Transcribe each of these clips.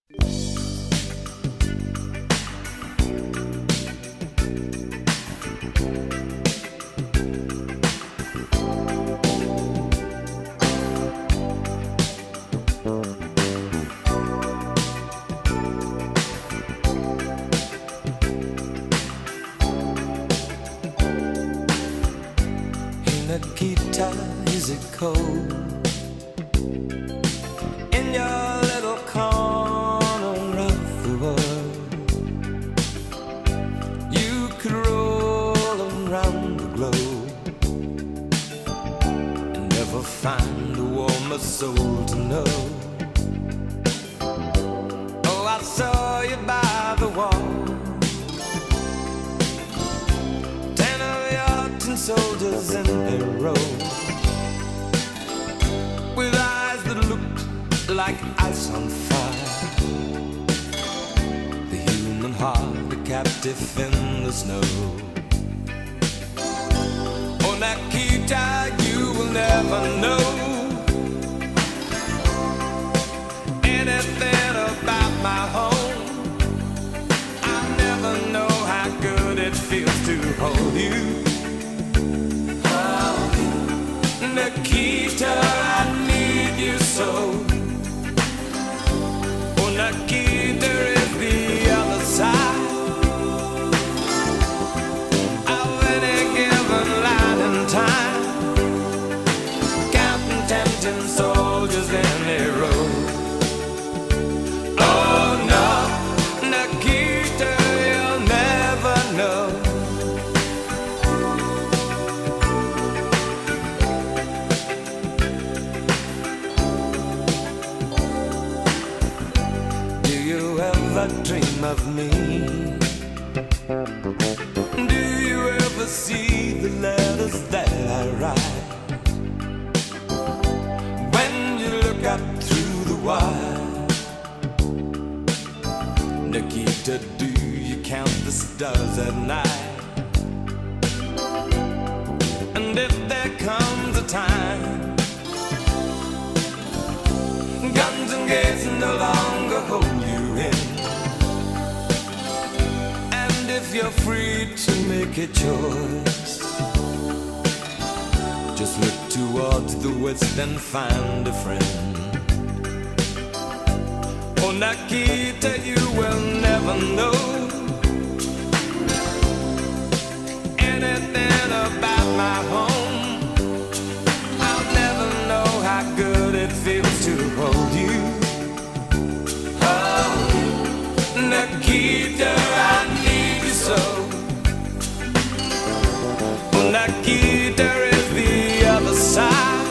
Nikita, is it cold in your little corner of the world? You could roll around the globe and never find a warmer soul to know. Oh, I saw you by the wall, 10 of your tin soldiers in a row, with eyes that looked like ice on fire, the human heart a captive in the snow. Oh, Nikita, you will never know anything about my home. I'll never know how good it feels to hold you. Nikita, I need you so. Oh, Nikita is the other side of any given line in time, counting tempting soldiers in a row. Oh no, Nikita, you'll never know. Dream of me? Do you ever see the letters that I write? When you look up through the wire, Nikita, do you count the stars at night? And if there comes a time guns and gates no longer hold you in, if you're free to make a choice, just look towards the west and find a friend. Oh, Nikita, you will never know anything about my home. I'll never know how good it feels to hold you. Oh, Nikita, I need you so. Oh, Nikita is the other side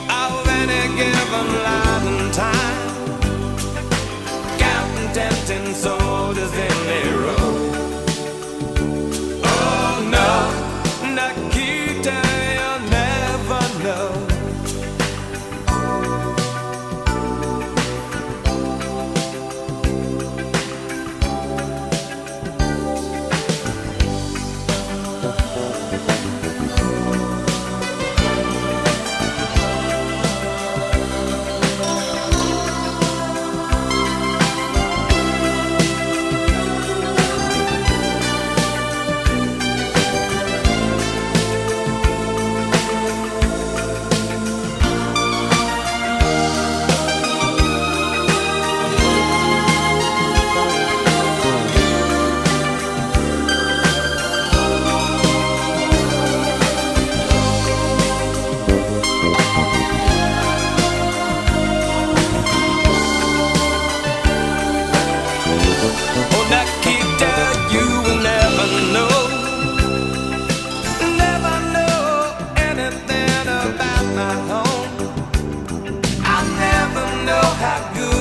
of any given line in time, counting tempting soldiers in a row. Oh no, Nikita, you'll never know.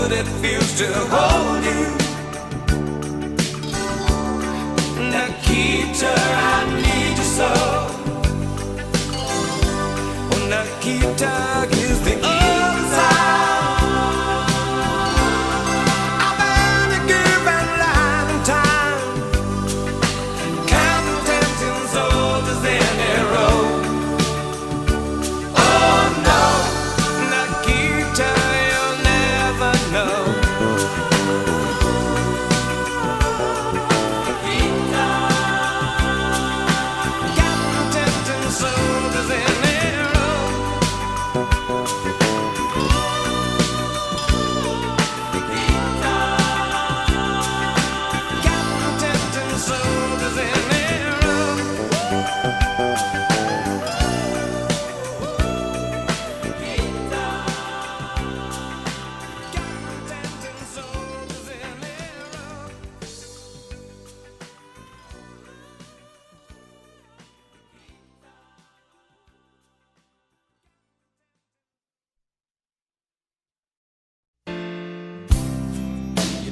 It feels to hold you. Nikita, I need you so. Oh, Nikita is the other side of any given line in time, counting tempting soldiers in a row. Oh no, Nikita, you'll never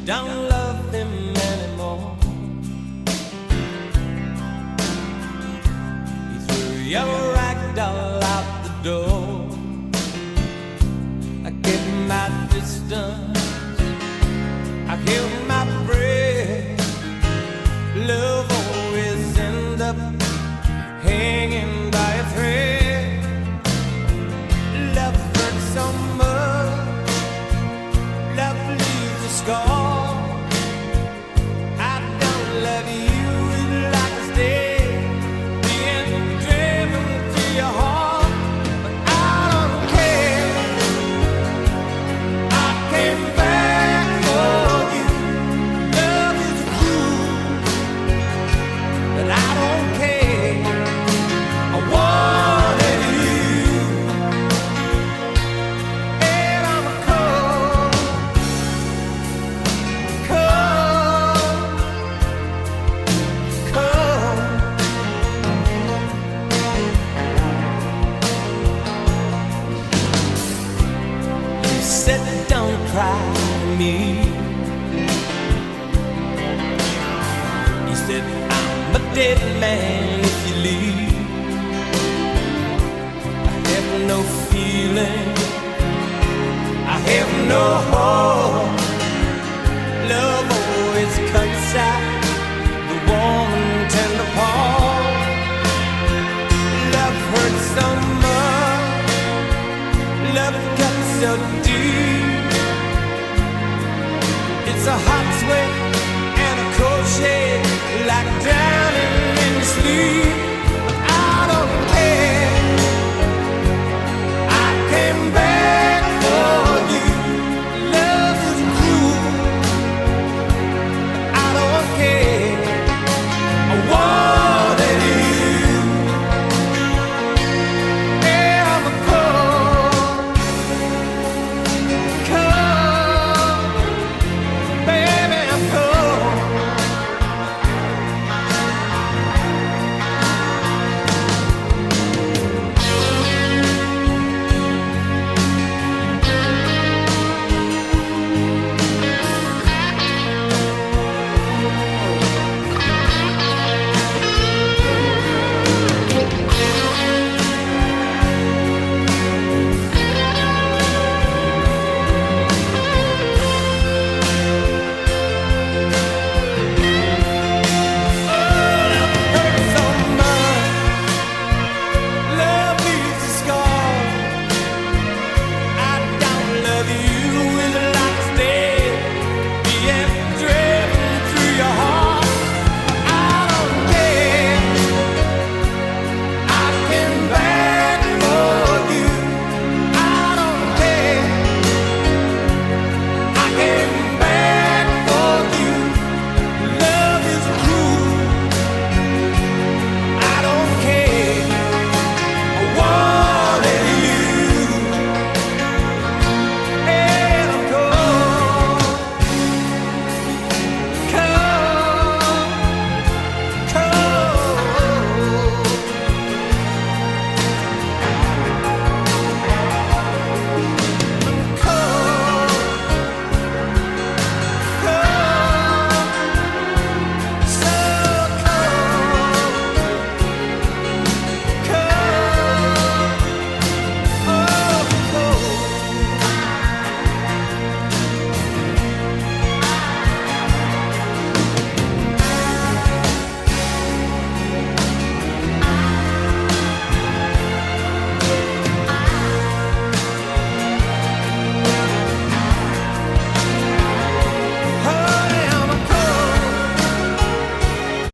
don't love him anymore. You threw your rag doll out the door. I kept my distance, I held my breath. Love always ends up hanging by a thread. Love hurts so much, love leaves a scar. I don't love you like a stay being driven to your heart, but I don't care. I came back for you. Love is cruel, but I don't care. I wanted you, and I'm cold, cold, cold. You said don't cry me. You said I'm a dead man if you leave. I have no feeling, I have no hope. Love always cuts out the warm and tender part. Love hurts so much, love cuts so deep. It's a hot sweat and a cold shade, like drowning in your sleep.